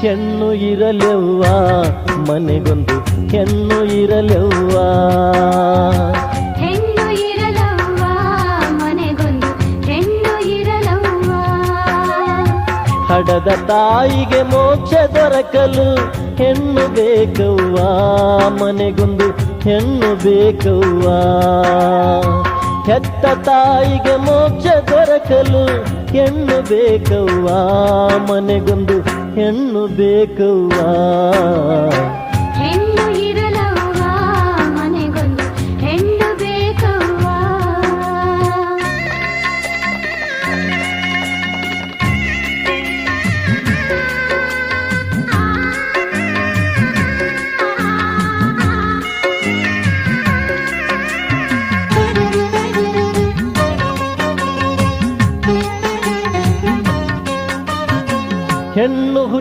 ಹೆಣ್ಣು ಇರಲೆವ್ವ ಮನೆಗೊಂದು ಹೆಣ್ಣು ಇರಲೆವ್ವ. ಹೆಣ್ಣು ಇರಲವ್ವ ಮನೆಗೊಂದು ಹೆಣ್ಣು ಇರಲವ್ವ. ಹಡದ ತಾಯಿಗೆ ಮೋಕ್ಷ ದೊರಕಲು ಹೆಣ್ಣು ಬೇಕವ್ವ ಮನೆಗೊಂದು ಹೆಣ್ಣು ಬೇಕವ್ವ. ಹೆತ್ತ ತಾಯಿಗೆ ಮೋಕ್ಷ ದೊರಕಲು ಹೆಣ್ಣು ಬೇಕವ್ವ ಮನೆಗೊಂದು ಹೆಣ್ಣು ಬೇಕವ್ವ.